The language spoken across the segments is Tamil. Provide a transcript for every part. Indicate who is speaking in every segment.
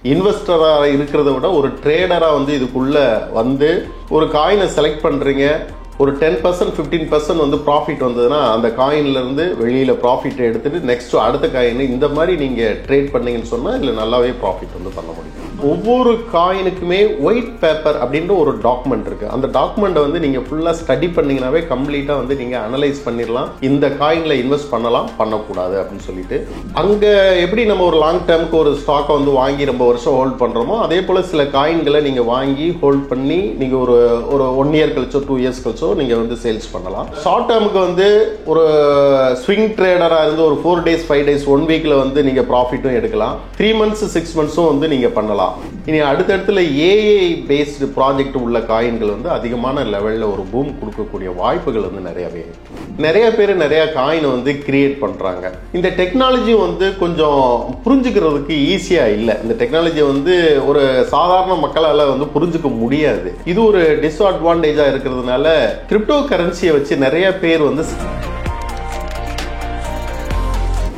Speaker 1: இன்வெஸ்டரா இருக்கிறத விட ஒரு ட்ரேடரா இதுக்குள்ள வந்து ஒரு காயினை செலக்ட் பண்றீங்க. ஒரு 10% 15% ப்ராஃபிட் வந்ததுன்னா அந்த காயின்ல இருந்து வெளியில ப்ராஃபிட் எடுத்துட்டு நெக்ஸ்ட் அடுத்த காயின் இந்த மாதிரி நீங்க ட்ரேட் பண்ணீங்கன்னு சொன்னா இதுல நல்லாவே ப்ராஃபிட் பண்ண முடியும். ஒவ்வொரு காயினுக்குமே ஒயிட் பேப்பர் அப்படின்ற ஒரு டாக்குமெண்ட் இருக்கு. அந்த டாக்குமெண்ட்டை நீங்க ஃபுல்லா ஸ்டடி பண்ணீங்கன்னாவே கம்ப்ளீட்டா நீங்க அனலைஸ் பண்ணிடலாம். இந்த காயின்ல இன்வெஸ்ட் பண்ணலாம், பண்ணக்கூடாது அப்படின்னு சொல்லிட்டு. அங்க எப்படி நம்ம ஒரு லாங் டேர்முக்கு ஒரு ஸ்டாக்கை வாங்கி ரொம்ப வருஷம் ஹோல்ட் பண்றோமோ அதே போல சில காயின்களை நீங்க வாங்கி ஹோல்ட் பண்ணி நீங்க ஒரு 1 இயர் கழிச்சோ 2 இயர்ஸ் கழிச்சோ நீங்க சேல்ஸ் பண்ணலாம். ஷார்ட் டேர்முக்கு ஒரு ஸ்விங் ட்ரேடரா இருந்து ஒரு 4 days 5 days 1 வீக்ல நீங்க ப்ராஃபிட்டும் எடுக்கலாம். 3 months 6 monthsம் நீங்க பண்ணலாம். இனி அடுத்தடுத்துல ஏஐ பேஸ்டு ப்ராஜெக்ட் உள்ள காயின்கள் அதிகமான லெவல்ல ஒரு பூம் கொடுக்கக்கூடிய வாய்ப்புகள் நிறையவே இருக்கு. நிறைய பேர் நிறைய காயினை கிரியேட் பண்றாங்க. இந்த டெக்னாலஜி கொஞ்சம் புரிஞ்சுக்கிறதுக்கு ஈஸியா இல்ல. இந்த டெக்னாலஜி ஒரு சாதாரண மக்களால புரிஞ்சுக்க முடியாது. இது ஒரு டிஸ்அட்வான்டேஜா இருக்கிறதுனால கிரிப்டோ கரன்சியை வச்சு நிறைய பேர்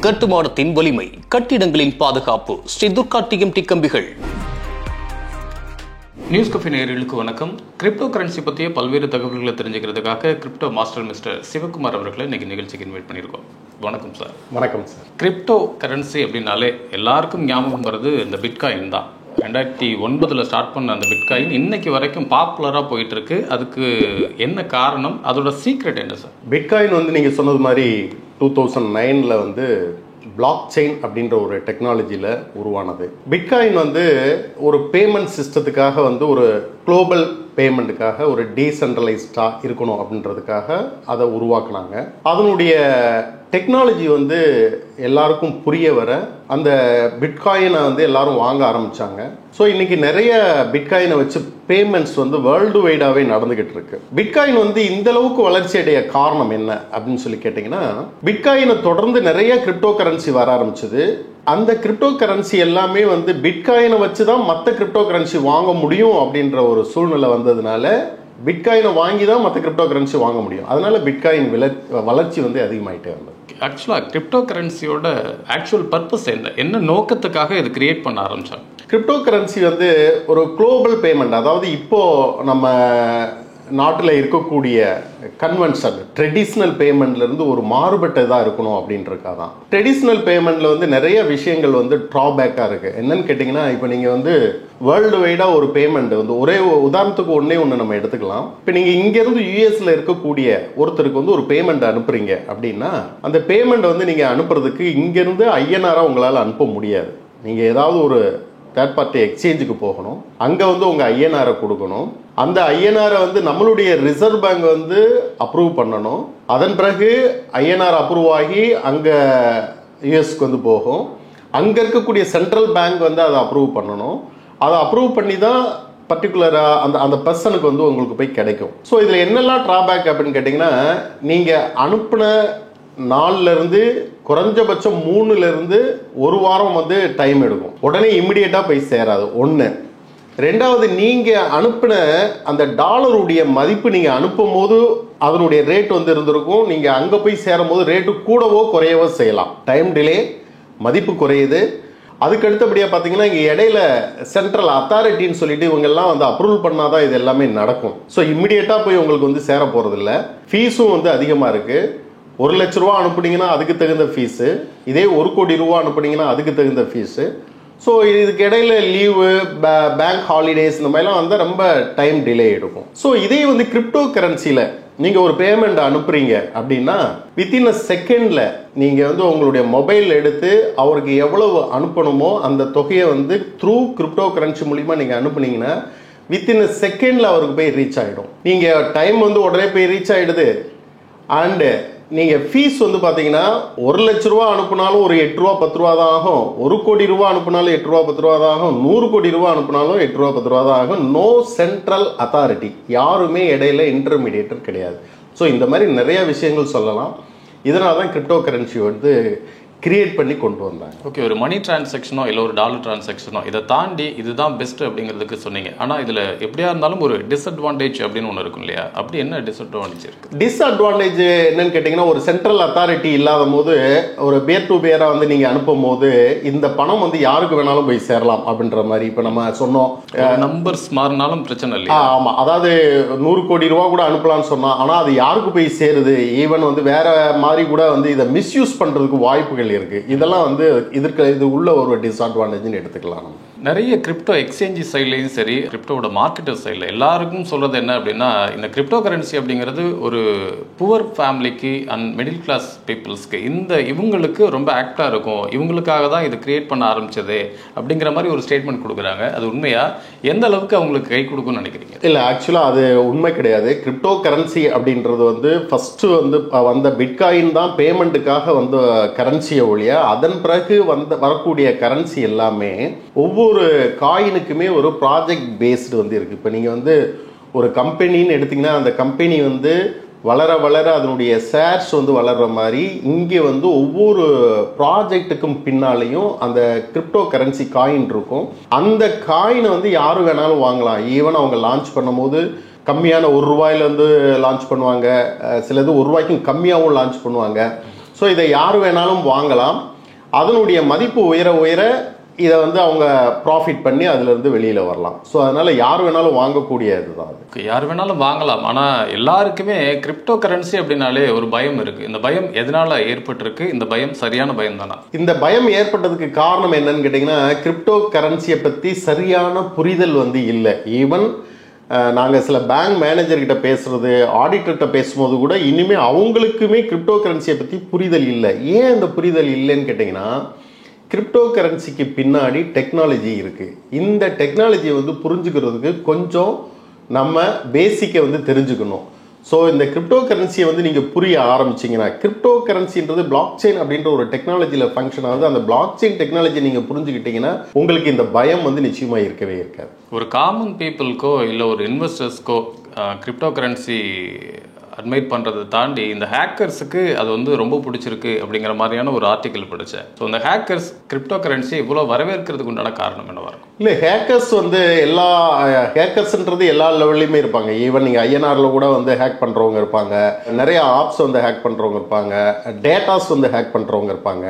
Speaker 2: கட்டுமானத்தின் வலிமை, கட்டிடங்களின் பாதுகாப்பு, ஸ்ரீ துர்கா டிஎம்டி கம்பிகள். நியூஸ் கஃபே நேயர்களுக்கு வணக்கம். கிரிப்டோ கரன்சி பற்றிய பல்வேறு தகவல்களை தெரிஞ்சுக்கிறதுக்காக கிரிப்டோ மாஸ்டர் மிஸ்டர் சிவகுமார் அவர்களை இன்னைக்கு நிகழ்ச்சிக்கு இன்வைட் பண்ணியிருக்கோம். வணக்கம் சார்.
Speaker 1: வணக்கம் சார்.
Speaker 2: கிரிப்டோ கரன்சி அப்படின்னாலே எல்லாருக்கும் ஞாபகம் வருது இந்த பிட்காயின் தான். 2009 ஸ்டார்ட் பண்ண அந்த பிட்காயின் இன்னைக்கு வரைக்கும் பாப்புலராக போயிட்டு இருக்கு. அதுக்கு என்ன காரணம், அதோட சீக்ரெட் என்ன சார்?
Speaker 1: பிட்காயின் நீங்க சொன்னது மாதிரி 2009ல பிளாக் செயின் அப்படின்ற ஒரு டெக்னாலஜியில் உருவானது. பிட்காயின் ஒரு பேமெண்ட் சிஸ்டத்துக்காக ஒரு குளோபல் பேமெண்ட்டுக்காக ஒரு டீசென்ட்ரலைஸ்டாக இருக்கணும் அப்படின்றதுக்காக அதை உருவாக்குனாங்க. அதனுடைய டெக்னாலஜி எல்லாருக்கும் புரிய வர அந்த பிட்காயினை எல்லாரும் வாங்க ஆரம்பிச்சாங்க. ஸோ இன்னைக்கு நிறைய பிட்காயினை வச்சு பேமெண்ட்ஸ் வேர்ல்டு வைடாவே நடந்துகிட்டு இருக்கு. பிட்காயின் இந்த அளவுக்கு வளர்ச்சி அடைய காரணம் என்ன அப்படின்னு சொல்லி கேட்டீங்கன்னா, பிட்காயினை தொடர்ந்து நிறைய கிரிப்டோ கரன்சி வர ஆரம்பிச்சது. அந்த கிரிப்டோ கரன்சி எல்லாமே பிட்காயினை வச்சு தான் மற்ற கிரிப்டோ கரன்சி வாங்க முடியும் அப்படின்ற ஒரு சூழ்நிலை வந்ததுனால பிட்காயினை வாங்கி தான் மற்ற கிரிப்டோ கரன்சி வாங்க முடியும். அதனால பிட்காயின் வளர்ச்சி அதிகமாயிட்டே வந்தது.
Speaker 2: ஆக்சுவலாக கிரிப்டோ கரன்சியோட ஆக்சுவல் பர்பஸ் என்ன நோக்கத்துக்காக இது கிரியேட் பண்ண ஆரம்பிச்சாங்க?
Speaker 1: கிரிப்டோ கரன்சி ஒரு குளோபல் பேமெண்ட், அதாவது இப்போ நம்ம நாட்டில் இருக்கக்கூடிய கன்வென்ஷன் ட்ரெடிஷ்னல் பேமெண்ட்ல இருந்து ஒரு மாறுபட்டதாக இருக்கணும் அப்படின்றதுக்காக தான். ட்ரெடிஷ்னல் பேமெண்ட்ல நிறைய விஷயங்கள் ட்ராபேக்காக இருக்கு. என்னன்னு கேட்டிங்கன்னா, இப்போ நீங்கள் வேர்ல்டு வைடாக ஒரு பேமெண்ட் ஒரே உதாரணத்துக்கு ஒன்று நம்ம எடுத்துக்கலாம். இப்போ நீங்கள் இங்கேருந்து யூஎஸ்ல இருக்கக்கூடிய ஒருத்தருக்கு ஒரு பேமெண்ட் அனுப்புறீங்க அப்படின்னா அந்த பேமெண்ட் நீங்கள் அனுப்புறதுக்கு இங்கேருந்து ஐஎன்ஆராக உங்களால் அனுப்ப முடியாது. நீங்கள் ஏதாவது ஒரு தேர்ட் பார்ட்டி எக்ஸ்சேஞ்சுக்கு போகணும். அங்கே உங்கள் ஐஎன்ஆரை கொடுக்கணும். அந்த ஐஎன்ஆரை நம்மளுடைய ரிசர்வ் பேங்க் அப்ரூவ் பண்ணணும். அதன் பிறகு ஐஎன்ஆர் அப்ரூவ் ஆகி அங்கே யூஎஸ்க்கு போகும். அங்கே இருக்கக்கூடிய சென்ட்ரல் பேங்க் அதை அப்ரூவ் பண்ணணும். அதை அப்ரூவ் பண்ணி தான் பர்டிகுலராக அந்த பர்சனுக்கு உங்களுக்கு போய் கிடைக்கும். ஸோ இதில் என்னெல்லாம் ட்ராபேக் அப்படின்னு கேட்டிங்கன்னா, நீங்கள் அனுப்பின நாள்ல இருந்து குறைஞ்சபட்சம் 3ல இருந்து 1 வாரம் டைம் எடுக்கும். உடனே இமிடியேட்டா போய் சேராது. ஒன்று. ரெண்டாவது, நீங்க அனுப்பின அந்த டாலருடைய மதிப்பு நீங்க அனுப்பும் போது அதனுடைய ரேட் இருந்திருக்கும். நீங்க அங்க போய் சேரும் போது ரேட்டு கூடவோ குறையவோ செய்யலாம். டைம் டிலே, மதிப்பு குறையுது. அதுக்கு அடுத்தபடியா பாத்தீங்கன்னா, இங்க இடையில சென்ட்ரல் அத்தாரிட்டின்னு சொல்லிட்டு இவங்க எல்லாம் அப்ரூவல் பண்ணாதான் இது எல்லாமே நடக்கும். ஸோ இமிடியேட்டா போய் உங்களுக்கு சேர போறது இல்லை. ஃபீஸும் அதிகமா இருக்கு. 1 லட்ச ரூபா அனுப்புனீங்கன்னா அதுக்கு தகுந்த ஃபீஸு, இதே 1 கோடி ரூபா அனுப்புனீங்கன்னா அதுக்கு தகுந்த ஃபீஸு. ஸோ இதுக்கு இடையில லீவு, பேங்க் ஹாலிடேஸ் இந்த மாதிரிலாம் ரொம்ப டைம் டிலே எடுக்கும். ஸோ இதே கிரிப்டோ கரன்சியில் நீங்கள் ஒரு பேமெண்ட் அனுப்புறீங்க அப்படின்னா வித்தின் அ செகண்டில் நீங்கள் உங்களுடைய மொபைல் எடுத்து அவருக்கு எவ்வளவு அனுப்பணுமோ அந்த தொகையை த்ரூ கிரிப்டோ கரன்சி மூலிமா நீங்கள் அனுப்புனீங்கன்னா வித்தின் அ செகண்டில் அவருக்கு போய் ரீச் ஆகிடும். நீங்கள் டைம் உடனே போய் ரீச் ஆகிடுது. அண்டு நீங்கள் ஃபீஸ் பார்த்தீங்கன்னா 1 லட்ச ரூபா அனுப்புனாலும் ஒரு 8 ரூபா 10 ரூபா தான் ஆகும். 1 கோடி ரூபா அனுப்புனாலும் 8 ரூபா 10 ரூபா தான் ஆகும். 100 கோடி ரூபா அனுப்புனாலும் 8 ரூபா 10 ரூபா தான் ஆகும். நோ சென்ட்ரல் அத்தாரிட்டி, யாருமே இடையில இன்டர்மீடியேட்டர் கிடையாது. ஸோ இந்த மாதிரி நிறைய விஷயங்கள் சொல்லலாம். இதனால தான் கிரிப்டோ கரன்சி கிரியேட் பண்ணி கொண்டு வந்தாங்க.
Speaker 2: ஓகே, ஒரு மணி டிரான்சாக்ஷனோ இல்லை ஒரு டாலர் டிரான்சாக்ஷனோ இதை தாண்டி இதுதான் பெஸ்ட் அப்படிங்கிறதுக்கு சொன்னீங்க. ஆனால் இதில் எப்படியா இருந்தாலும் ஒரு டிஸ்அட்வான்டேஜ் அப்படின்னு ஒன்று இருக்கும் இல்லையா? அப்படி என்ன டிஸ்அட்வான்டேஜ் இருக்குது?
Speaker 1: டிஸ்அட்வான்டேஜ் என்னன்னு கேட்டிங்கன்னா, ஒரு சென்ட்ரல் அத்தாரிட்டி இல்லாத போது ஒரு பேர் டு பேராக வந்து நீங்கள் அனுப்பும் போது இந்த பணம் வந்து யாருக்கு வேணாலும் போய் சேரலாம் அப்படின்ற மாதிரி இப்போ நம்ம சொன்னோம்.
Speaker 2: நம்பர்ஸ் மாறினாலும் பிரச்சனை இல்லை.
Speaker 1: ஆமாம், அதாவது 100 கோடி ரூபா கூட அனுப்பலாம்னு சொன்னோம். ஆனால் அது யாருக்கு போய் சேருது, ஈவன் வந்து வேற மாதிரி கூட வந்து இதை மிஸ்யூஸ் பண்ணுறதுக்கு வாய்ப்புகள் இருக்கு. இதெல்லாம் வந்து இது உள்ள ஒரு டிஸ்அட்வான்டேஜ்னு எடுத்துக்கலாம்.
Speaker 2: நிறைய கிரிப்டோ எக்ஸ்சேஞ்சு சைட்லையும் சரி, கிரிப்டோட மார்க்கெட்டர் சைடில் எல்லாருக்கும் சொல்றது என்ன அப்படின்னா, இந்த கிரிப்டோ கரன்சி அப்படிங்கிறது ஒரு புவர் ஃபேமிலிக்கு அண்ட் மிடில் கிளாஸ் பீப்புள்ஸ்க்கு இவங்களுக்கு ரொம்ப ஆக்டாக இருக்கும், இவங்களுக்காக தான் இது கிரியேட் பண்ண ஆரம்பிச்சது அப்படிங்கிற மாதிரி ஒரு ஸ்டேட்மெண்ட் கொடுக்குறாங்க. அது உண்மையா? எந்த அளவுக்கு அவங்களுக்கு கை கொடுக்கும்னு நினைக்கிறீங்க?
Speaker 1: இல்லை, ஆக்சுவலாக அது உண்மை கிடையாது. கிரிப்டோ கரன்சி அப்படின்றது வந்து ஃபஸ்ட்டு வந்து வந்த பிட்காயின் தான் பேமெண்ட்டுக்காக வந்து கரன்சியை ஒழிய, அதன் பிறகு வரக்கூடிய கரன்சி எல்லாமே ஒவ்வொரு காயினுக்குமே ஒரு ப்ராஜெக்ட் பேஸ்டு வந்து இருக்குது. இப்போ நீங்கள் வந்து ஒரு கம்பெனின்னு எடுத்திங்கன்னா, அந்த கம்பெனி வந்து வளர வளர அதனுடைய ஷேர்ஸ் வந்து வளர்கிற மாதிரி இங்கே வந்து ஒவ்வொரு ப்ராஜெக்ட்டுக்கும் பின்னாலேயும் அந்த கிரிப்டோ கரன்சி காயின் இருக்கும். அந்த காயினை வந்து யாரும் வேணாலும் வாங்கலாம். ஈவன் அவங்க லான்ச் பண்ணும்போது கம்மியான ₹1 லான்ச் பண்ணுவாங்க, சிலது ₹1 கம்மியாகவும் லான்ச் பண்ணுவாங்க. ஸோ இதை யார் வேணாலும் வாங்கலாம். அதனுடைய மதிப்பு உயர உயர இதை வந்து அவங்க ப்ராஃபிட் பண்ணி அதுலேருந்து வெளியில் வரலாம். ஸோ அதனால் யார் வேணாலும் வாங்கக்கூடிய இதுதான் அது.
Speaker 2: யார் வேணாலும் வாங்கலாம். ஆனால் எல்லாருக்குமே கிரிப்டோ கரன்சி அப்படின்னாலே ஒரு பயம் இருக்குது. இந்த பயம் எதனால் ஏற்பட்டிருக்கு? இந்த பயம் சரியான பயம் தானா?
Speaker 1: இந்த பயம் ஏற்பட்டதுக்கு காரணம் என்னன்னு கேட்டிங்கன்னா, கிரிப்டோ கரன்சியை பற்றி சரியான புரிதல் வந்து இல்லை. ஈவன் நாங்கள் சில பேங்க் மேனேஜர்கிட்ட பேசுகிறது, ஆடிட்டர்கிட்ட பேசும்போது கூட இனிமேல் அவங்களுக்குமே கிரிப்டோ கரன்சியை பற்றி புரிதல் இல்லை. ஏன் இந்த புரிதல் இல்லைன்னு கேட்டிங்கன்னா, கிரிப்டோ கரன்சிக்கு பின்னாடி டெக்னாலஜி இருக்குது. இந்த டெக்னாலஜியை வந்து புரிஞ்சுக்கிறதுக்கு கொஞ்சம் நம்ம பேசிக்கை வந்து தெரிஞ்சுக்கணும். ஸோ இந்த கிரிப்டோ கரன்சியை வந்து நீங்கள் புரிய ஆரம்பிச்சிங்கன்னா, கிரிப்டோ கரன்சின்றது பிளாக் செயின் அப்படின்ற ஒரு டெக்னாலஜியில் ஃபங்க்ஷன் ஆகுது. அந்த பிளாக் செயின் டெக்னாலஜி நீங்கள் புரிஞ்சுக்கிட்டீங்கன்னா உங்களுக்கு இந்த பயம் வந்து நிச்சயமாக இருக்கவே இருக்காது.
Speaker 2: ஒரு காமன் பீப்புளுக்கோ இல்லை ஒரு இன்வெஸ்டர்ஸ்க்கோ கிரிப்டோ கரன்சி அட்மைட் பண்ணுறதை தாண்டி இந்த ஹேக்கர்ஸுக்கு அது வந்து ரொம்ப பிடிச்சிருக்கு அப்படிங்கிற மாதிரியான ஒரு ஆர்டிக்கல் படித்தேன். ஸோ இந்த ஹேக்கர்ஸ் கிரிப்டோ கரன்சி இவ்வளோ வரவேற்கிறதுக்கு உண்டான காரணம் என்னவா இருக்கும்?
Speaker 1: இல்லை, ஹேக்கர்ஸ் வந்து ஹேக்கர்ஸ்ன்றது எல்லா லெவல்லையுமே இருப்பாங்க. ஈவன் நீங்கள் ஐஎன்ஆரில் கூட வந்து ஹேக் பண்ணுறவங்க இருப்பாங்க, நிறைய ஆப்ஸ் வந்து ஹேக் பண்ணுறவங்க இருப்பாங்க, டேட்டாஸ் வந்து ஹேக் பண்ணுறவங்க இருப்பாங்க.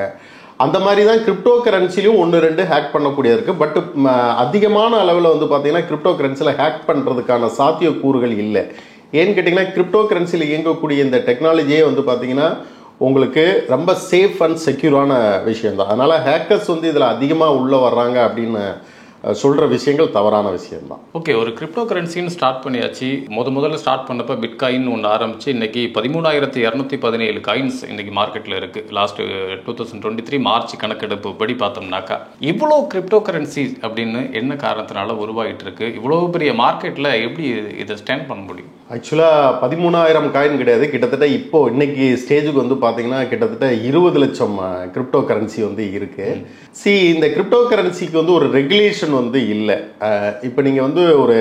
Speaker 1: அந்த மாதிரி தான் கிரிப்டோ கரன்சிலையும் 1-2 ஹேக் பண்ணக்கூடியது இருக்குது. பட் அதிகமான அளவில் வந்து பார்த்தீங்கன்னா கிரிப்டோ கரன்சியில் ஹேக் பண்ணுறதுக்கான சாத்தியக்கூறுகள் இல்லை. ஏன்னு கேட்டிங்கன்னா, கிரிப்டோ கரன்சியில் இயங்கக்கூடிய இந்த டெக்னாலஜியே வந்து பார்த்தீங்கன்னா உங்களுக்கு ரொம்ப சேஃப் அண்ட் செக்யூரான விஷயம் தான். அதனால் ஹேக்கர்ஸ் வந்து இதில் அதிகமாக உள்ளே வர்றாங்க அப்படின்னு சொல்கிற விஷயங்கள் தவறான விஷயம்தான்.
Speaker 2: ஓகே, ஒரு கிரிப்டோ கரன்சின்னு ஸ்டார்ட் பண்ணியாச்சு. முதல்ல ஸ்டார்ட் பண்ணப்போ பிட்காயின் ஒன்று ஆரம்பிச்சு இன்னைக்கு 13,217 காயின்ஸ் இன்னைக்கு மார்க்கெட்டில் இருக்குது. லாஸ்ட் 2023 மார்ச் கணக்கெடுப்பு படி பார்த்தோம்னாக்கா இவ்வளோ கிரிப்டோ கரன்சி அப்படின்னு என்ன காரணத்தினால உருவாகிட்டு இருக்கு? இவ்வளோ பெரிய மார்க்கெட்டில் எப்படி இதை ஸ்டாண்ட் பண்ண முடியும்?
Speaker 1: ஆக்சுவலாக 13,000 காயின் கிடையாது, கிட்டத்தட்ட இப்போ இன்னைக்கு ஸ்டேஜுக்கு வந்து பார்த்தீங்கன்னா கிட்டத்தட்ட 20 லட்சம் கிரிப்டோ கரன்சி வந்து இருக்குது. இந்த கிரிப்டோ கரன்சிக்கு வந்து ஒரு ரெகுலேஷன் வந்து இல்லை. இப்போ நீங்கள் வந்து ஒரு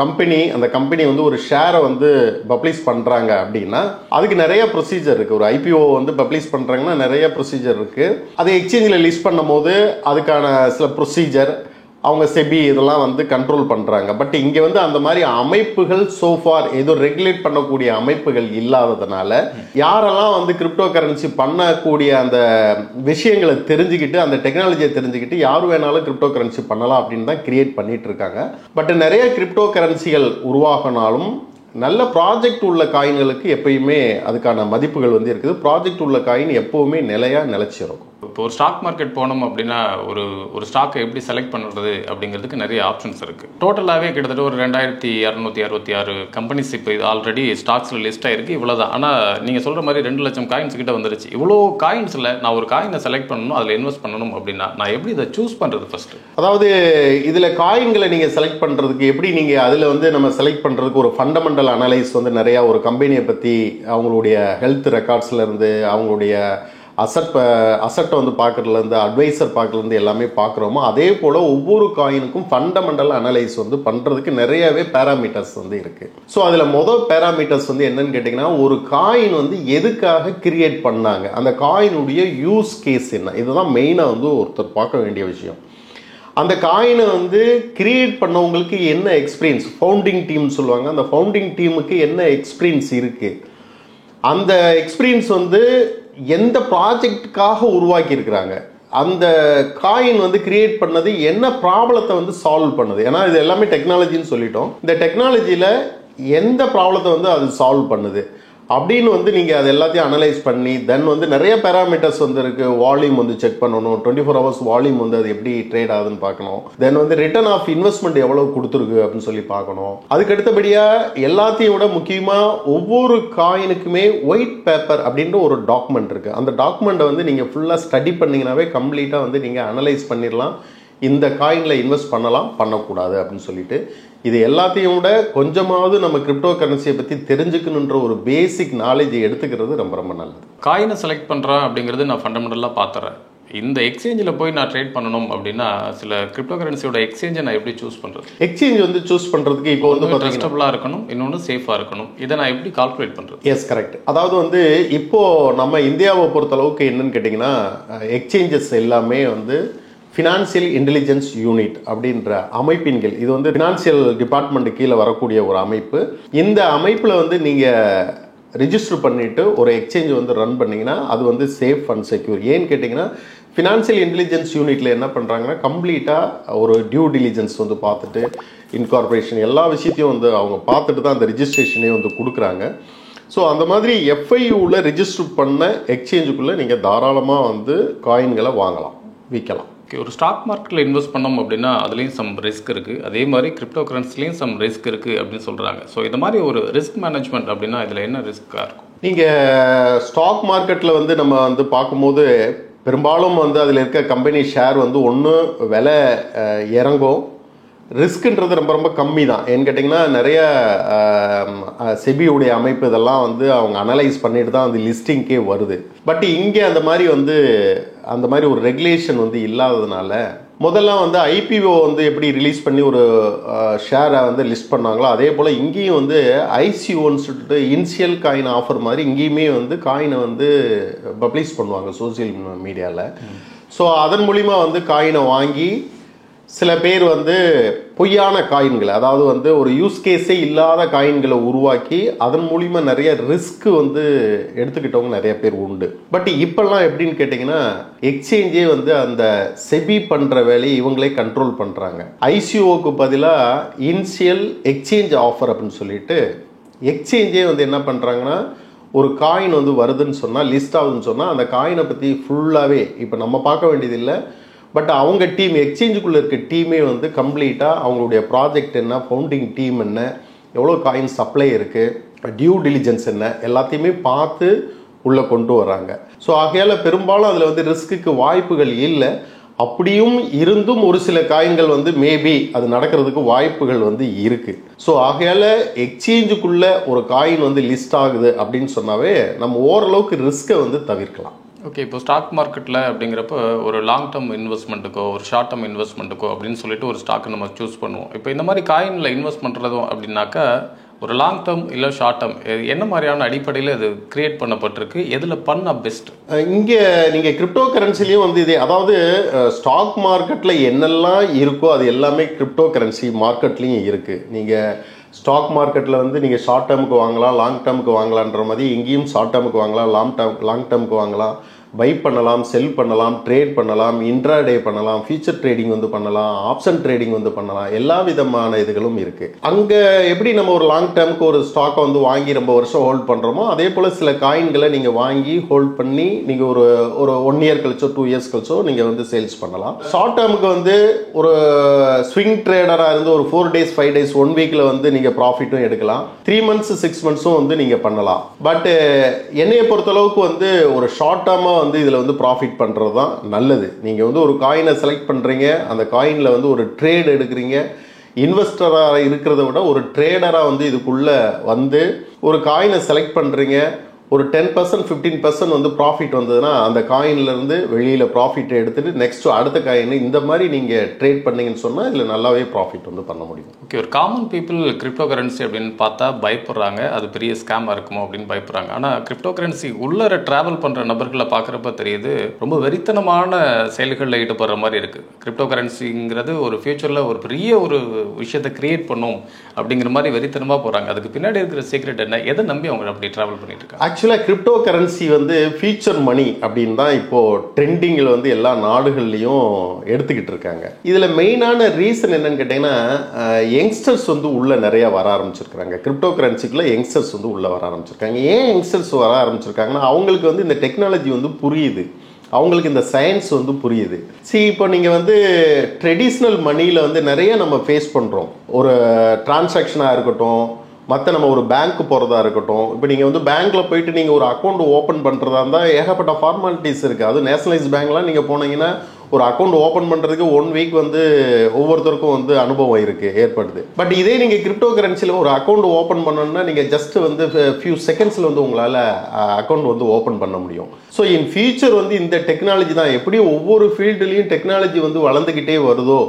Speaker 1: கம்பெனி, அந்த கம்பெனி வந்து ஒரு ஷேரை வந்து பப்ளிஷ் பண்ணுறாங்க அப்படின்னா அதுக்கு நிறைய ப்ரொசீஜர் இருக்குது. ஒரு ஐபிஓ வந்து பப்ளிஷ் பண்ணுறாங்கன்னா நிறைய ப்ரொசீஜர் இருக்குது. அதை எக்ஸ்சேஞ்சில் லிஸ்ட் பண்ணும் போது அதுக்கான சில ப்ரொசீஜர் அவங்க செபி இதெல்லாம் வந்து கண்ட்ரோல் பண்ணுறாங்க. பட் இங்கே வந்து அந்த மாதிரி அமைப்புகள் சோஃபார் ஏதோ ரெகுலேட் பண்ணக்கூடிய அமைப்புகள் இல்லாததுனால யாரெல்லாம் வந்து கிரிப்டோ கரன்சி பண்ணக்கூடிய அந்த விஷயங்களை தெரிஞ்சுக்கிட்டு, அந்த டெக்னாலஜியை தெரிஞ்சுக்கிட்டு யார் வேணாலும் கிரிப்டோ கரன்சி பண்ணலாம் அப்படின்னு தான் கிரியேட் பண்ணிட்டு இருக்காங்க. பட் நிறைய கிரிப்டோ கரன்சிகள் உருவாகினாலும் நல்ல ப்ராஜெக்ட் உள்ள காயின்களுக்கு எப்பயுமே அதுக்கான மதிப்புகள் வந்து இருக்குது. ப்ராஜெக்ட் உள்ள காயின் எப்போவுமே நிலைச்சிருக்கும்.
Speaker 2: இப்போ ஒரு ஸ்டாக் மார்க்கெட் போனோம் அப்படின்னா ஒரு ஸ்டாக்கை எப்படி செலக்ட் பண்ணுறது அப்படிங்கிறதுக்கு நிறைய ஆப்ஷன்ஸ் இருக்குது. டோட்டலாகவே கிட்டத்தட்ட ஒரு 2,266 கம்பெனிஸ் இப்போ இது ஆல்ரெடி ஸ்டாக்ஸில் லிஸ்ட் ஆகிருக்கு. இவ்வளோதான். ஆனால் நீங்கள் சொல்கிற மாதிரி 2 லட்சம் காயின்ஸ் கிட்ட வந்துருச்சு. இவ்வளோ காயின்ஸில் நான் ஒரு காயினை செலக்ட் பண்ணணும், அதில் இன்வெஸ்ட் பண்ணணும் அப்படின்னா நான் எப்படி இதை சூஸ் பண்ணுறது ஃபஸ்ட்டு?
Speaker 1: அதாவது இதில் காயின்களை நீங்கள் செலக்ட் பண்ணுறதுக்கு எப்படி நீங்கள் அதில் வந்து நம்ம செலக்ட் பண்ணுறதுக்கு ஒரு ஃபண்டமெண்டல் அனலைஸ் வந்து நிறையா ஒரு கம்பெனியை பற்றி அவங்களுடைய ஹெல்த் ரெக்கார்ட்ஸ்லேருந்து அவங்களுடைய அசட்டை வந்து பார்க்குறதுலேருந்து அட்வைசர் பார்க்குறதுலேருந்து எல்லாமே பார்க்குறோமோ, அதே போல் ஒவ்வொரு காயினுக்கும் ஃபண்டமெண்டல் அனலைஸ் வந்து பண்ணுறதுக்கு நிறையவே பேராமீட்டர்ஸ் வந்து இருக்குது. ஸோ அதில் மொதல் பேராமீட்டர்ஸ் வந்து என்னன்னு கேட்டிங்கன்னா, ஒரு காயின் வந்து எதுக்காக கிரியேட் பண்ணாங்க, அந்த காயினுடைய யூஸ் கேஸ் என்ன, இதுதான் மெயினாக வந்து ஒருத்தர் பார்க்க வேண்டிய விஷயம். அந்த காயினை வந்து கிரியேட் பண்ணவங்களுக்கு என்ன எக்ஸ்பீரியன்ஸ், ஃபவுண்டிங் டீம் சொல்லுவாங்க, அந்த ஃபவுண்டிங் டீமுக்கு என்ன எக்ஸ்பீரியன்ஸ் இருக்குது, அந்த எக்ஸ்பீரியன்ஸ் வந்து எந்த ப்ராஜெக்டுக்காக உருவாக்கி இருக்கிறாங்க, அந்த காயின் வந்து கிரியேட் பண்ணது என்ன ப்ராப்ளத்தை வந்து சால்வ் பண்ணுது. ஏன்னா இது எல்லாமே டெக்னாலஜின்னு சொல்லிட்டோம். இந்த டெக்னாலஜியில் எந்த ப்ராப்ளத்தை வந்து அது சால்வ் பண்ணுது அப்படின்னு வந்து நீங்கள் அது எல்லாத்தையும் அனலைஸ் பண்ணி தென் வந்து நிறைய பேராமீட்டர்ஸ் வந்து இருக்குது. வால்யூம் வந்து செக் பண்ணணும், 24 hours வால்யூம் வந்து அது எப்படி ட்ரேட் ஆகுதுன்னு பார்க்கணும். தென் வந்து ரிட்டர்ன் ஆஃப் இன்வெஸ்ட்மெண்ட் எவ்வளோ கொடுத்துருக்கு அப்படின்னு சொல்லி பார்க்கணும். அதுக்கு அடுத்தபடியாக எல்லாத்தையும் விட முக்கியமாக ஒவ்வொரு காயினுக்குமே ஒயிட் பேப்பர் அப்படின்ற ஒரு டாக்குமெண்ட் இருக்குது. அந்த டாக்குமெண்ட்டை வந்து நீங்கள் ஃபுல்லாக ஸ்டடி பண்ணிங்கனாவே கம்ப்ளீட்டாக வந்து நீங்கள் அனலைஸ் பண்ணிடலாம், இந்த காயினில் இன்வெஸ்ட் பண்ணலாம் பண்ணக்கூடாது அப்படின்னு சொல்லிட்டு. இது எல்லாத்தையும் விட கொஞ்சமாவது நம்ம கிரிப்டோ கரன்சியை பற்றி தெரிஞ்சுக்கணுன்ற ஒரு பேசிக் நாலேஜை எடுத்துக்கிறது ரொம்ப ரொம்ப நல்லது.
Speaker 2: காயினை செலக்ட் பண்ணுறேன் அப்படிங்கிறது நான் ஃபண்டமெண்டலாக பார்த்துறேன். இந்த எக்ஸ்சேஞ்சில் போய் நான் ட்ரேட் பண்ணணும் அப்படின்னா சில கிரிப்டோ கரன்சியோட எக்ஸ்சேஞ்சை நான் எப்படி சூஸ் பண்ணுறது?
Speaker 1: எக்ஸ்சேஞ்ச் வந்து சூஸ் பண்ணுறதுக்கு இப்போ வந்து
Speaker 2: ட்ரஸ்டபுளாக இருக்கணும், இன்னொன்று சேஃபாக இருக்கணும். இதை நான் எப்படி கால்குலேட் பண்ணுறது?
Speaker 1: Yes, correct. அதாவது வந்து இப்போது நம்ம இந்தியாவை பொறுத்தளவுக்கு என்னன்னு கேட்டிங்கன்னா, எக்ஸ்சேஞ்சஸ் எல்லாமே வந்து ஃபினான்சியல் இன்டெலிஜென்ஸ் யூனிட் அப்படின்ற அமைப்பின் கீழ், இது வந்து ஃபினான்சியல் டிபார்ட்மெண்ட் கீழே வரக்கூடிய ஒரு அமைப்பு. இந்த அமைப்பில் வந்து நீங்கள் ரிஜிஸ்டர் பண்ணிவிட்டு ஒரு எக்ஸ்சேஞ்ச் வந்து ரன் பண்ணிங்கன்னா அது வந்து சேஃப் அண்ட் செக்யூர். ஏன்னு கேட்டிங்கன்னா, ஃபினான்சியல் இன்டெலிஜென்ஸ் யூனிட்டில் என்ன பண்ணுறாங்கன்னா, கம்ப்ளீட்டாக ஒரு டியூ டிலிஜென்ஸ் வந்து பார்த்துட்டு இன்கார்பரேஷன் எல்லா விஷயத்தையும் வந்து அவங்க பார்த்துட்டு தான் அந்த ரிஜிஸ்ட்ரேஷனே வந்து கொடுக்குறாங்க. ஸோ அந்த மாதிரி எஃப்ஐயூவில் ரிஜிஸ்டர் பண்ண எக்ஸ்சேஞ்சுக்குள்ளே நீங்கள் தாராளமாக வந்து காயின்களை வாங்கலாம், விற்கலாம்.
Speaker 2: ஒரு ஸ்டாக் மார்க்கெட்டில் இன்வெஸ்ட் பண்ணோம் அப்படின்னா அதுலேயும் சம் ரிஸ்க் இருக்குது, அதே மாதிரி கிரிப்டோ கரன்சிலையும் சம் ரிஸ்க் இருக்குது அப்படின்னு சொல்கிறாங்க. ஸோ இது மாதிரி ஒரு ரிஸ்க் மேனேஜ்மெண்ட் அப்படின்னா இதில் என்ன ரிஸ்க்காக இருக்கும்?
Speaker 1: நீங்கள் ஸ்டாக் மார்க்கெட்டில் வந்து நம்ம வந்து பார்க்கும்போது பெரும்பாலும் வந்து அதில் இருக்க கம்பெனி ஷேர் வந்து ஒன்று விலை இறங்கும், ரிஸ்க்குன்றது ரொம்ப ரொம்ப கம்மி தான். ஏன்னு கேட்டிங்கன்னா, நிறைய செபியுடைய அமைப்பு இதெல்லாம் வந்து அவங்க அனலைஸ் பண்ணிட்டு தான் வந்து லிஸ்டிங்கே வருது. பட் இங்கே அந்த மாதிரி ஒரு ரெகுலேஷன் வந்து இல்லாததுனால, முதல்ல வந்து ஐபிஓ வந்து எப்படி ரிலீஸ் பண்ணி ஒரு ஷேரை வந்து லிஸ்ட் பண்ணாங்களோ அதே போல் இங்கேயும் வந்து ஐசிஓன்னு சொல்லிட்டு இனிஷியல் காயின் ஆஃபர் மாதிரி இங்கேயுமே வந்து காயினை வந்து பப்ளிஷ் பண்ணுவாங்க சோசியல் மீடியாவில். ஸோ அதன் மூலிமா வந்து காயினை வாங்கி சில பேர் வந்து பொய்யான காயின்களை, அதாவது வந்து ஒரு யூஸ் கேஸே இல்லாத காயின்களை உருவாக்கி அதன் மூலிமா நிறைய ரிஸ்க் வந்து எடுத்துக்கிட்டவங்க நிறைய பேர் உண்டு. பட் இப்பெல்லாம் எப்படின்னு கேட்டிங்கன்னா, எக்ஸ்சேஞ்சே வந்து அந்த செபி பண்ணுற வேலையை இவங்களே கண்ட்ரோல் பண்ணுறாங்க. ஐசிஓக்கு பதிலாக இனிஷியல் எக்ஸ்சேஞ்ச் ஆஃபர் அப்படின்னு சொல்லிட்டு எக்ஸ்சேஞ்சே வந்து என்ன பண்ணுறாங்கன்னா, ஒரு காயின் வந்து வருதுன்னு சொன்னால், லிஸ்ட் ஆகுதுன்னு சொன்னால் அந்த காயினை பற்றி ஃபுல்லாகவே இப்போ நம்ம பார்க்க வேண்டியதில்லை. பட் அவங்க டீம், எக்ஸ்சேஞ்சுக்குள்ளே இருக்க டீமே வந்து கம்ப்ளீட்டாக அவங்களுடைய ப்ராஜெக்ட் என்ன, ஃபவுண்டிங் டீம் என்ன, எவ்வளோ காயின் சப்ளை இருக்குது, டியூ டிலிஜென்ஸ் என்ன, எல்லாத்தையுமே பார்த்து உள்ளே கொண்டு வராங்க. ஸோ ஆகையால் பெரும்பாலும் அதில் வந்து ரிஸ்க்குக்கு வாய்ப்புகள் இல்லை. அப்படியும் இருந்தும் ஒரு சில காயின்கள் வந்து மேபி அது நடக்கிறதுக்கு வாய்ப்புகள் வந்து இருக்குது. ஸோ ஆகையால் எக்ஸ்சேஞ்சுக்குள்ளே ஒரு காயின் வந்து லிஸ்ட் ஆகுது அப்படின்னு சொன்னாவே நம்ம ஓரளவுக்கு ரிஸ்க்கை வந்து தவிர்க்கலாம்.
Speaker 2: ஓகே, இப்போ ஸ்டாக் மார்க்கெட்டில் அப்படிங்கிறப்ப ஒரு லாங் டேர்ம் இன்வெஸ்ட்மெண்ட்டுக்கோ ஒரு ஷார்ட் டேர்ம் இன்வெஸ்ட்மெண்ட்டுக்கோ அப்படின்னு சொல்லிட்டு ஒரு ஸ்டாக்கை நம்ம சூஸ் பண்ணுவோம். இப்போ இந்த மாதிரி காயினில் இன்வெஸ்ட் பண்ணுறதும் அப்படின்னாக்கா ஒரு லாங் டேர்ம் இல்லை ஷார்ட் டேர்ம் என்ன மாதிரியான அடிப்படையில் இது கிரியேட் பண்ணப்பட்டிருக்கு, எதில் பண்ண பெஸ்ட்?
Speaker 1: இங்கே நீங்கள் கிரிப்டோ கரன்சிலையும் வந்து இதே, அதாவது ஸ்டாக் மார்க்கெட்டில் என்னெல்லாம் இருக்கோ அது எல்லாமே கிரிப்டோ கரன்சி மார்க்கெட்லேயும் இருக்குது. நீங்கள் ஸ்டாக் மார்க்கெட்டில் வந்து நீங்கள் ஷார்ட் டேர்முக்கு வாங்கலாம், லாங் டேர்முக்கு வாங்கலான்ற மாதிரி இங்கேயும் ஷார்ட் டேர்முக்கு வாங்கலாம், லாங் டேர்முக்கு வாங்கலாம், பை பண்ணலாம், செல் பண்ணலாம், ட்ரேட் பண்ணலாம், இன்ட்ராடே பண்ணலாம், ஃபியூச்சர் ட்ரேடிங் வந்து பண்ணலாம், ஆப்ஷன் ட்ரேடிங் வந்து பண்ணலாம், எல்லா விதமான இதுகளும் இருக்குது. அங்கே எப்படி நம்ம ஒரு லாங் டேர்முக்கு ஒரு ஸ்டாக்கை வந்து வாங்கி ரொம்ப வருஷம் ஹோல்ட் பண்ணுறோமோ அதே போல் சில காயின்களை நீங்கள் வாங்கி ஹோல்ட் பண்ணி நீங்கள் ஒரு 1 year கழிச்சோ 2 years கழிச்சோ நீங்கள் வந்து சேல்ஸ் பண்ணலாம். ஷார்ட் டேர்முக்கு வந்து ஒரு ஸ்விங் ட்ரேடராக இருந்து ஒரு 4 days 5 days 1 weekல வந்து நீங்கள் ப்ராஃபிட்டும் எடுக்கலாம், 3 months 6 monthsம் வந்து நீங்கள் பண்ணலாம். பட் என்னையை பொறுத்தளவுக்கு வந்து ஒரு ஷார்ட் டேர்மாக வந்து இதில் வந்து ப்ராஃபிட் பண்ணுறது தான் நல்லது. நீங்கள் வந்து ஒரு காயினை செலக்ட் பண்ணுறீங்க, அந்த காயினில் வந்து ஒரு ட்ரேட் எடுக்கிறீங்க, இன்வெஸ்டராக இருக்கிறத விட ஒரு ட்ரேடராக வந்து இதுக்குள்ளே வந்து ஒரு காயினை செலக்ட் பண்ணுறீங்க, ஒரு 10% 15% வந்து ப்ராஃபிட் வந்ததுன்னா அந்த காயின்லேருந்து வெளியில் ப்ராஃபிட் எடுத்துகிட்டு நெக்ஸ்ட் அடுத்த காயின் இந்த மாதிரி நீங்கள் ட்ரேட் பண்ணீங்கன்னு சொன்னால் இதில் நல்லாவே ப்ராஃபிட் வந்து பண்ண முடியும்.
Speaker 2: ஓகே, ஒரு காமன் பீப்புள் கிரிப்டோ கரன்சி அப்படின்னு பார்த்தா பயப்படுறாங்க, அது பெரிய ஸ்கேமாக இருக்குமோ அப்படின்னு பயப்படுறாங்க. ஆனால் கிரிப்டோ கரன்சி உள்ளர ட்ராவல் பண்ணுற நபர்களை பார்க்குறப்ப தெரியுது ரொம்ப வெறித்தனமான செயல்களில் ஈடுபடுற மாதிரி இருக்குது. கிரிப்டோ கரன்சிங்கிறது ஒரு ஃபியூச்சரில் ஒரு பெரிய ஒரு விஷயத்தை கிரியேட் பண்ணும் அப்படிங்கிற மாதிரி வெறித்தனமாக போகிறாங்க. அதுக்கு பின்னாடி இருக்கிற சீக்ரெட் என்ன? எதை நம்பி அவங்க அப்படி ட்ராவல் பண்ணிட்டு இருக்காங்க?
Speaker 1: ஆக்சுவலாக கிரிப்டோ கரன்சி வந்து ஃபியூச்சர் மணி அப்படின்னு தான் இப்போது ட்ரெண்டிங்கில் வந்து எல்லா நாடுகள்லையும் எடுத்துக்கிட்டு இருக்காங்க. இதில் மெயினான ரீசன் என்னன்னு கேட்டிங்கன்னா, யங்ஸ்டர்ஸ் வந்து உள்ளே நிறையா வர ஆரம்பிச்சிருக்காங்க. கிரிப்டோ கரன்சிக்குள்ளே யங்ஸ்டர்ஸ் வந்து உள்ளே வர ஆரம்பிச்சிருக்காங்க. ஏன் யங்ஸ்டர்ஸ் வர ஆரம்பிச்சிருக்காங்கன்னா, அவங்களுக்கு வந்து இந்த டெக்னாலஜி வந்து புரியுது, அவங்களுக்கு இந்த சயின்ஸ் வந்து புரியுது. இப்போ நீங்கள் வந்து ட்ரெடிஷ்னல் மணியில் வந்து நிறைய நம்ம ஃபேஸ் பண்ணுறோம். ஒரு டிரான்சாக்ஷனாக இருக்கட்டும், மற்ற நம்ம ஒரு பேங்க்கு போகிறதா இருக்கட்டும். இப்போ நீங்கள் வந்து பேங்க்கில் போயிட்டு நீங்கள் ஒரு அக்கௌண்ட் ஓப்பன் பண்ணுறதா இருந்தால் ஏகப்பட்ட ஃபார்மாலிட்டிஸ் இருக்குது. அது நேஷனலைஸ் பேங்க்லாம் நீங்கள் போனீங்கன்னா ஒரு அக்கௌண்ட் ஓப்பன் பண்ணுறதுக்கு 1 வீக் வந்து ஒவ்வொருத்தருக்கும் வந்து அனுபவம் இருக்குது, ஏற்படுது. பட் இதே நீங்கள் கிரிப்டோ கரன்சியில் ஒரு அக்கௌண்ட் ஓப்பன் பண்ணணும்னா நீங்கள் ஜஸ்ட் வந்து ஃபியூ செகண்ட்ஸில் வந்து உங்களால் அக்கௌண்ட் வந்து ஓப்பன் பண்ண முடியும். ஸோ இன் ஃபியூச்சர் வந்து இந்த டெக்னாலஜி தான் எப்படி ஒவ்வொரு ஃபீல்டுலேயும் டெக்னாலஜி வந்து வளர்ந்துக்கிட்டே வருதோ,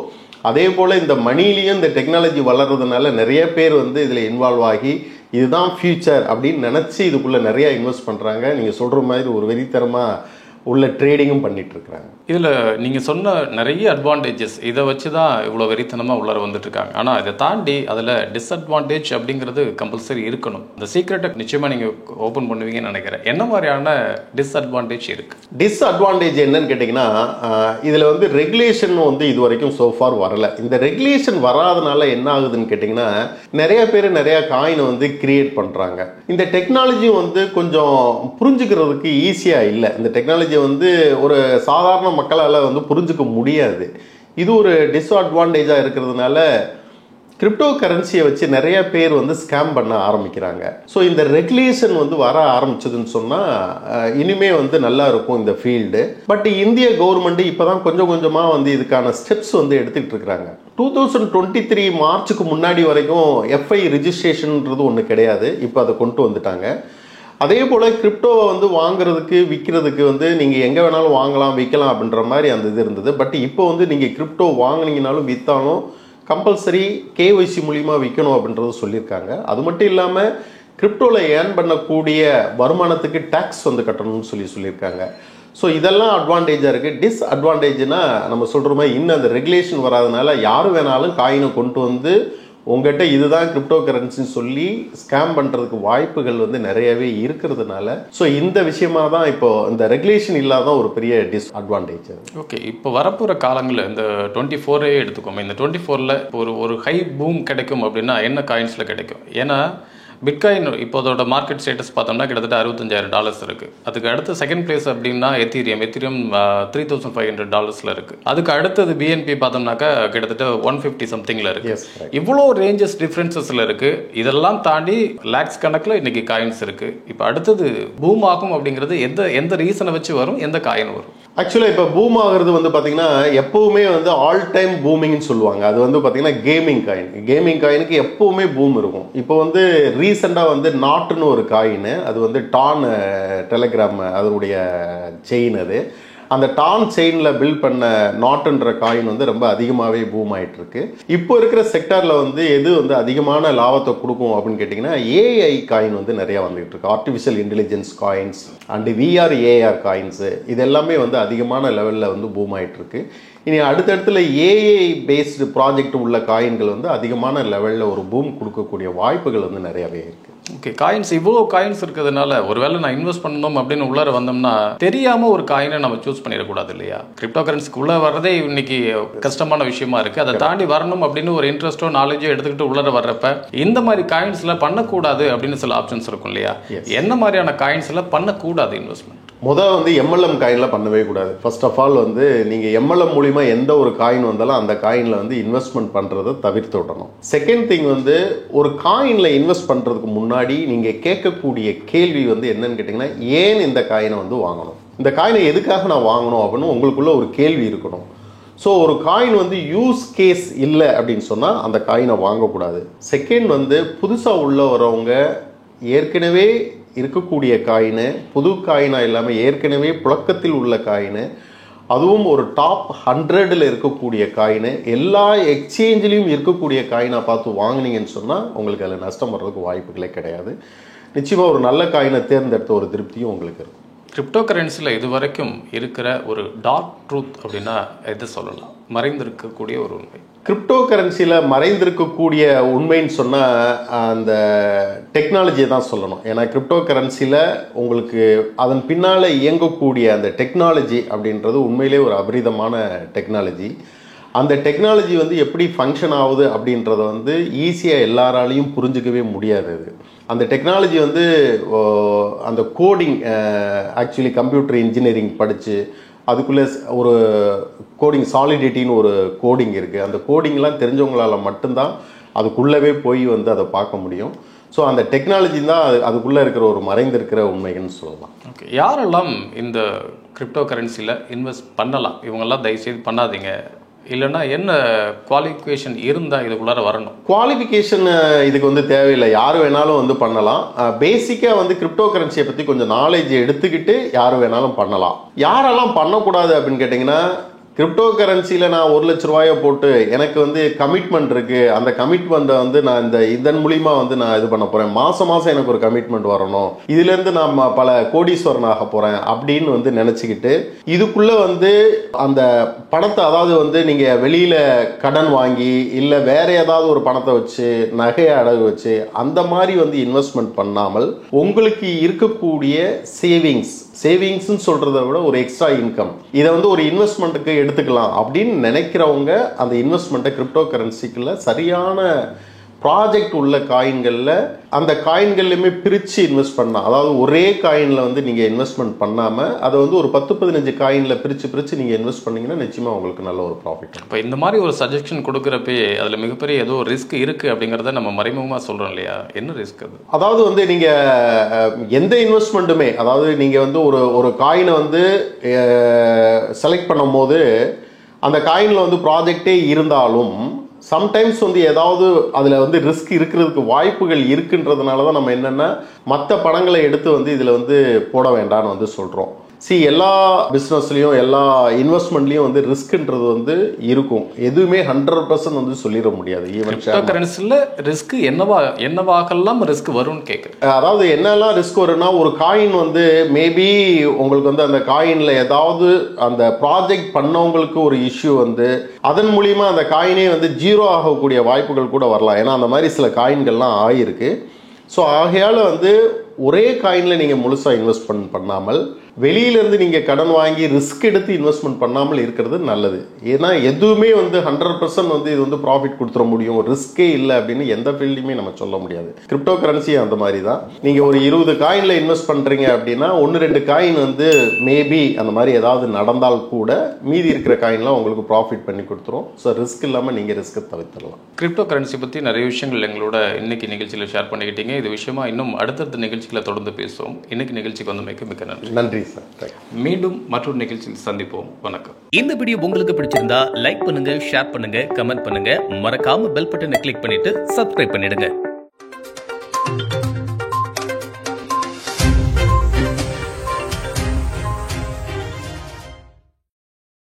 Speaker 1: அதே போல் இந்த மணிலையும் இந்த டெக்னாலஜி வளர்றதுனால நிறைய பேர் வந்து இதில் இன்வால்வ் ஆகி இதுதான் ஃபியூச்சர் அப்படின்னு நினச்சி இதுக்குள்ளே நிறையா இன்வெஸ்ட் பண்ணுறாங்க. நீங்கள் சொல்கிற மாதிரி ஒரு வெறித்தனமாக உள்ள ட்ரேடிங்கும் பண்ணிட்டு இருக்கிறாங்க.
Speaker 2: இதில் நீங்கள் சொன்ன நிறைய அட்வான்டேஜஸ் இதை வச்சு தான் இவ்வளோ வெறித்தனமாக உள்ளார வந்துட்டு இருக்காங்க. ஆனால் இதை தாண்டி அதில் டிஸ்அட்வான்டேஜ் அப்படிங்கிறது கம்பல்சரி இருக்கணும். இந்த சீக்ரெட்டை நிச்சயமாக நீங்கள் ஓப்பன் பண்ணுவீங்கன்னு நினைக்கிறேன். என்ன மாதிரியான டிஸ்அட்வான்டேஜ் இருக்குது?
Speaker 1: டிஸ்அட்வான்டேஜ் என்னன்னு கேட்டிங்கன்னா, இதில் வந்து ரெகுலேஷன் வந்து இது வரைக்கும் சோஃபார் வரலை. இந்த ரெகுலேஷன் வராதனால என்ன ஆகுதுன்னு கேட்டிங்கன்னா, நிறைய பேர் நிறையா காயினை வந்து கிரியேட் பண்ணுறாங்க. இந்த டெக்னாலஜி வந்து கொஞ்சம் புரிஞ்சுக்கிறதுக்கு ஈஸியாக இல்லை. இந்த டெக்னாலஜி வந்து ஒரு சாதாரண மக்களால் வந்து புரிஞ்சுக்க முடியாது. இது ஒரு டிஸ்அட்வான்டேஜாக இருக்கிறதுனால கிரிப்டோ கரன்சியை வச்சு நிறைய பேர் வந்து ஸ்கேம் பண்ண ஆரம்பிக்கிறாங்க. ஸோ இந்த ரெகுலேஷன் வந்து வர ஆரம்பிச்சதுன்னு சொன்னால் இனிமே வந்து நல்லா இருக்கும் இந்த ஃபீல்டு. பட் இந்திய கவர்மெண்ட் இப்போ தான் கொஞ்சம் கொஞ்சமாக வந்து இதுக்கான ஸ்டெப்ஸ் வந்து எடுத்துக்கிட்டு இருக்கிறாங்க. 2023 மார்ச்சுக்கு முன்னாடி வரைக்கும் எஃப்ஐ ரிஜிஸ்ட்ரேஷன்ன்றது ஒன்று கிடையாது. இப்போ அதை கொண்டு வந்துட்டாங்க. அதே போல் கிரிப்டோவை வந்து வாங்குறதுக்கு விற்கிறதுக்கு வந்து நீங்கள் எங்கே வேணாலும் வாங்கலாம் விற்கலாம் அப்படின்ற மாதிரி அந்த இது இருந்தது. பட் இப்போ வந்து நீங்கள் கிரிப்டோ வாங்கினீங்கனாலும் விற்றாலும் கம்பல்சரி KYC மூலிமா விற்கணும் அப்படின்றது சொல்லியிருக்காங்க. அது மட்டும் இல்லாமல் கிரிப்டோவில் ஏர்ன் பண்ணக்கூடிய வருமானத்துக்கு டேக்ஸ் வந்து கட்டணும்னு சொல்லியிருக்காங்க. ஸோ இதெல்லாம் அட்வான்டேஜாக இருக்குது. டிஸ்அட்வான்டேஜ்னா நம்ம சொல்கிற மாதிரி இன்னும் அந்த ரெகுலேஷன் வராதனால யார் வேணாலும் காயினை கொண்டு வந்து உங்கள்கிட்ட இதுதான் கிரிப்டோ கரன்சின்னு சொல்லி ஸ்கேம் பண்ணுறதுக்கு வாய்ப்புகள் வந்து நிறையவே இருக்கிறதுனால, ஸோ இந்த விஷயமா தான் இப்போ இந்த ரெகுலேஷன் இல்லாத ஒரு பெரிய டிஸ்அட்வான்டேஜ்.
Speaker 2: ஓகே, இப்போ வரப்போகிற காலங்களில் இந்த 24 எடுத்துக்கோமே, இந்த 24ல் ஒரு ஹை பூம் கிடைக்கும் அப்படின்னா என்ன காயின்ஸில் கிடைக்கும்? ஏன்னா பிட்காயின் இப்போதோட மார்க்கெட் ஸ்டேட்டஸ் பார்த்தோம்னா கிட்டத்தட்ட $65,000 இருக்குது. அதுக்கு அடுத்த செகண்ட் பிளேஸ் அப்படின்னா எத்தீரியம் $3,500 இருக்குது. அதுக்கு அடுத்தது BNB பார்த்தோம்னாக்கா கிட்டத்தட்ட 150 சம்திங்கில் இருக்குது. இவ்வளோ ரேஞ்சஸ் டிஃப்ரென்சஸில் இருக்குது. இதெல்லாம் தாண்டி லேக்ஸ் கணக்கில் இன்னைக்கு காயின்ஸ் இருக்குது. இப்போ அடுத்தது பூம் ஆகும் அப்படிங்கிறது எந்த ரீசனை வச்சு வரும், எந்த காயின் வரும்?
Speaker 1: ஆக்சுவலாக இப்போ பூம் ஆகிறது வந்து பார்த்தீங்கன்னா எப்போவுமே வந்து ஆல் டைம் பூமிங்னு சொல்லுவாங்க. அது வந்து பார்த்தீங்கன்னா கேமிங் காயினுக்கு எப்போவுமே பூம் இருக்கும். இப்போ வந்து ரீசெண்டாக வந்து நாட்டுன்னு ஒரு காயின், அது வந்து டான் டெலிகிராம் அதனுடைய செயின், அது அந்த டான் செயினில் பில்ட் பண்ண நாட்டுன்ற காயின் வந்து ரொம்ப அதிகமாகவே பூம் ஆகிட்டுருக்கு. இப்போ இருக்கிற செக்டாரில் வந்து எது வந்து அதிகமான லாபத்தை கொடுக்கும் அப்படின்னு கேட்டிங்கன்னா AI காயின் வந்து நிறையா வந்துகிட்டு இருக்கு. Artificial intelligence coins and VR AR coins இது எல்லாமே வந்து அதிகமான லெவலில் வந்து பூம் ஆகிட்டுருக்கு. இனி அடுத்தடுத்துல AI பேஸ்டு ப்ராஜெக்ட் உள்ள காயின்கள் வந்து அதிகமான லெவலில் ஒரு பூம் கொடுக்கக்கூடிய வாய்ப்புகள் வந்து நிறையவே இருக்குது.
Speaker 2: ஓகே, காயின்ஸ் இவ்வளோ காயின்ஸ் இருக்கிறதுனால ஒருவேளை நான் இன்வெஸ்ட் பண்ணணும் அப்படின்னு உள்ளார வந்தோம்னா தெரியாமல் ஒரு காயினை நம்ம சூஸ் பண்ணிடக்கூடாது இல்லையா? கிரிப்டோ கரன்சிக்கு உள்ளே வர்றதே இன்னைக்கு கஷ்டமான விஷயமா இருக்குது. அதை தாண்டி வரணும் அப்படின்னு ஒரு இன்ட்ரெஸ்ட்டோ நாலேஜோ எடுத்துக்கிட்டு உள்ளார வர்றப்ப இந்த மாதிரி காயின்ஸில் பண்ணக்கூடாது அப்படின்னு சில ஆப்ஷன்ஸ் இருக்கும் இல்லையா? என்ன மாதிரியான காயின்ஸில் பண்ணக்கூடாது இன்வெஸ்ட்மெண்ட்?
Speaker 1: முதல் வந்து MLM காயினில் பண்ணவே கூடாது. ஃபர்ஸ்ட் ஆஃப் ஆல் வந்து நீங்கள் MLM மூலிமா எந்த ஒரு காயின் வந்தாலும் அந்த காயினில் வந்து இன்வெஸ்ட்மெண்ட் பண்ணுறதை தவிர்த்து விடணும். செகண்ட் திங் வந்து ஒரு காயினில் இன்வெஸ்ட் பண்ணுறதுக்கு முன்னாடி நீங்கள் கேட்கக்கூடிய கேள்வி வந்து என்னன்னு கேட்டிங்கன்னா, ஏன் இந்த காயினை வந்து வாங்கணும், இந்த காயினை எதுக்காக நான் வாங்கணும் அப்படின்னு உங்களுக்குள்ள ஒரு கேள்வி இருக்கணும். ஸோ ஒரு காயின் வந்து யூஸ் கேஸ் இல்லை அப்படின்னு சொன்னால் அந்த காயினை வாங்கக்கூடாது. செகண்ட் வந்து புதுசாக உள்ள வரவங்க ஏற்கனவே இருக்கக்கூடிய காயின், புது காயினாக இல்லாமல் ஏற்கனவே புழக்கத்தில் உள்ள காயின், அதுவும் ஒரு டாப் 100ல் இருக்கக்கூடிய காயின், எல்லா எக்ஸ்சேஞ்சிலையும் இருக்கக்கூடிய காயினாக பார்த்து வாங்கினீங்கன்னு சொன்னால் உங்களுக்கு அதில் நஷ்டம் வர்றதுக்கு வாய்ப்புகளே கிடையாது. நிச்சயமாக ஒரு நல்ல காயினை தேர்ந்தெடுத்த ஒரு திருப்தியும் உங்களுக்கு இருக்கும்.
Speaker 2: கிரிப்டோ கரன்சியில் இது வரைக்கும் இருக்கிற ஒரு டார்க் ட்ரூத் அப்படின்னா எது சொல்லலாம்? மறைந்திருக்கக்கூடிய ஒரு உண்மை.
Speaker 1: கிரிப்டோ கரன்சியில் மறைந்திருக்கக்கூடிய உண்மைன்னு சொன்னால் அந்த டெக்னாலஜியை தான் சொல்லணும். ஏன்னா கிரிப்டோ கரன்சியில் உங்களுக்கு அதன் பின்னால் இயங்கக்கூடிய அந்த டெக்னாலஜி அப்படின்றது உண்மையிலே ஒரு அபரிதமான டெக்னாலஜி. அந்த டெக்னாலஜி வந்து எப்படி ஃபங்க்ஷன் ஆகுது அப்படின்றத வந்து ஈஸியாக எல்லாராலையும் புரிஞ்சிக்கவே முடியாது. அந்த டெக்னாலஜி வந்து அந்த கோடிங், ஆக்சுவலி கம்ப்யூட்டர் இன்ஜினியரிங் படித்து அதுக்குள்ளே ஒரு கோடிங், சாலிடிட்டின்னு ஒரு கோடிங் இருக்குது. அந்த கோடிங்லாம் தெரிஞ்சவங்களால் மட்டும்தான் அதுக்குள்ளவே போய் வந்து அதை பார்க்க முடியும். ஸோ அந்த டெக்னாலஜி தான் அதுக்குள்ளே இருக்கிற ஒரு மறைந்திருக்கிற உண்மைன்னு சொல்லலாம்.
Speaker 2: ஓகே, யாரெல்லாம் இந்த கிரிப்டோ கரன்சியில் இன்வெஸ்ட் பண்ணலாம்? இவங்கெல்லாம் தயவுசெய்து பண்ணாதீங்க, இல்லைன்னா என்ன குவாலிஃபிகேஷன் இருந்தால் இதுக்குள்ளார வரணும்?
Speaker 1: குவாலிஃபிகேஷன் இதுக்கு வந்து தேவையில்லை, யார் வேணாலும் வந்து பண்ணலாம். பேசிக்காக வந்து கிரிப்டோ கரன்சியை பற்றி கொஞ்சம் நாலேஜ் எடுத்துக்கிட்டு யார் வேணாலும் பண்ணலாம். யாரெல்லாம் பண்ணக்கூடாது அப்படின்னு கேட்டிங்கன்னா, கிரிப்டோ கரன்சியில் நான் 1 லட்ச ரூபாயை போட்டு எனக்கு வந்து கமிட்மெண்ட் இருக்குது, அந்த கமிட்மெண்ட்டை வந்து நான் இதன் மூலிமா வந்து நான் இது பண்ண போகிறேன், மாதம் எனக்கு ஒரு கமிட்மெண்ட் வரணும், இதுலேருந்து நான் பல கோடீஸ்வரன் ஆக போகிறேன் அப்படின்னு வந்து நினச்சிக்கிட்டு இதுக்குள்ளே வந்து அந்த பணத்தை, அதாவது வந்து நீங்கள் வெளியில் கடன் வாங்கி இல்லை வேறு ஏதாவது ஒரு பணத்தை வச்சு நகையை அடகு வச்சு அந்த மாதிரி வந்து இன்வெஸ்ட்மெண்ட் பண்ணாமல் உங்களுக்கு இருக்கக்கூடிய சேவிங்ஸ்ன்னு சொல்கிறத விட ஒரு எக்ஸ்ட்ரா இன்கம், இதை வந்து ஒரு இன்வெஸ்ட்மெண்ட்டுக்கு எடுத்துக்கலாம் அப்படின்னு நினைக்கிறவங்க அந்த இன்வெஸ்ட்மெண்ட்டை கிரிப்டோ கரன்சிக்குள்ள சரியான ப்ராஜெக்ட் உள்ள காயின்களில் அந்த காயின்கள்லையுமே பிரித்து இன்வெஸ்ட் பண்ணலாம். அதாவது ஒரே காயினில் வந்து நீங்கள் இன்வெஸ்ட்மெண்ட் பண்ணாமல் அதை வந்து ஒரு 10-15 காயினில் பிரித்து நீங்கள் இன்வெஸ்ட் பண்ணிங்கன்னா நிச்சயமாக உங்களுக்கு நல்ல ஒரு ப்ராஃபிட்.
Speaker 2: இப்போ இந்த மாதிரி ஒரு சஜஷன் கொடுக்குறப்பே அதில் மிகப்பெரிய ஏதோ ரிஸ்க் இருக்குது அப்படிங்கிறத நம்ம மறைமுகமாக சொல்கிறோம் இல்லையா? என்ன ரிஸ்க் அது?
Speaker 1: அதாவது வந்து நீங்கள் எந்த இன்வெஸ்ட்மெண்ட்டுமே, அதாவது நீங்கள் வந்து ஒரு காயினை வந்து செலக்ட் பண்ணும் போது அந்த காயினில் வந்து ப்ராஜெக்டே இருந்தாலும் சம்டைம்ஸ் வந்து ஏதாவது அதில் வந்து ரிஸ்க் இருக்கிறதுக்கு வாய்ப்புகள் இருக்குன்றதுனால தான் நம்ம என்னென்னா மற்ற பணங்களை எடுத்து வந்து இதில் வந்து போட வேண்டாம்னு வந்து சொல்கிறோம். எல்லா பிஸ்னஸ்லையும் எல்லா இன்வெஸ்ட்மெண்ட்லையும் வந்து ரிஸ்க்ன்றது வந்து இருக்கும். எதுவுமே 100% வந்து சொல்லிட முடியாது.
Speaker 2: ஈவன் கரன்சியில் ரிஸ்க் என்னவாகலாம் ரிஸ்க் வரும்னு கேட்குறேன்.
Speaker 1: அதாவது என்னெல்லாம் ரிஸ்க் வரும்னா, ஒரு காயின் வந்து மேபி உங்களுக்கு வந்து அந்த காயினில் ஏதாவது அந்த ப்ராஜெக்ட் பண்ணவங்களுக்கு ஒரு இஷ்யூ வந்து அதன் மூலிமா அந்த காயினே வந்து ஜீரோ ஆகக்கூடிய வாய்ப்புகள் கூட வரலாம். ஏன்னா அந்த மாதிரி சில காயின்கள்லாம் ஆகிருக்கு. ஸோ ஆகையால் வந்து ஒரே காயினில் நீங்கள் முழுசாக இன்வெஸ்ட்மெண்ட் பண்ணாமல் வெளியிலேருந்து நீங்கள் கடன் வாங்கி ரிஸ்க் எடுத்து இன்வெஸ்ட்மெண்ட் பண்ணாமல் இருக்கிறது நல்லது. ஏன்னா எதுவுமே வந்து 100% வந்து இது வந்து ப்ராஃபிட் கொடுத்துட முடியும், ரிஸ்கே இல்லை அப்படின்னு எந்த ஃபீல்டுமே நம்ம சொல்ல முடியாது. கிரிப்டோ கரன்சி அந்த மாதிரி தான். நீங்கள் ஒரு 20 காயினில் இன்வெஸ்ட் பண்ணுறீங்க அப்படின்னா 1-2 காயின் வந்து மேபி அந்த மாதிரி ஏதாவது நடந்தால் கூட மீதி இருக்கிற காயின்லாம் உங்களுக்கு ப்ராஃபிட் பண்ணி கொடுத்துரும். ஸோ ரிஸ்க் இல்லாமல் நீங்கள் ரிஸ்க்கை தவிர்த்துடலாம்.
Speaker 2: கிரிப்டோ கரன்சி பற்றி நிறைய விஷயங்கள் எங்களோட இன்னைக்கு நிகழ்ச்சியில் ஷேர் பண்ணிக்கிட்டீங்க. இது விஷயமா இன்னும் அடுத்தடுத்த நிகழ்ச்சிகளை தொடர்ந்து பேசுவோம். இன்னைக்கு நிகழ்ச்சிக்கு வந்து மிக்க நன்றி.
Speaker 1: நன்றி சார்.
Speaker 2: மீண்டும் மற்றொரு நிகழ்ச்சியில் சந்திப்போம். வணக்கம்.
Speaker 3: இந்த வீடியோ உங்களுக்கு பிடிச்சிருந்தா லைக் பண்ணுங்க, ஷேர் பண்ணுங்க, கமெண்ட் பண்ணுங்க. மறக்காம பெல் பட்டனை கிளிக் பண்ணிட்டு சப்ஸ்கிரைப் பண்ணிடுங்க.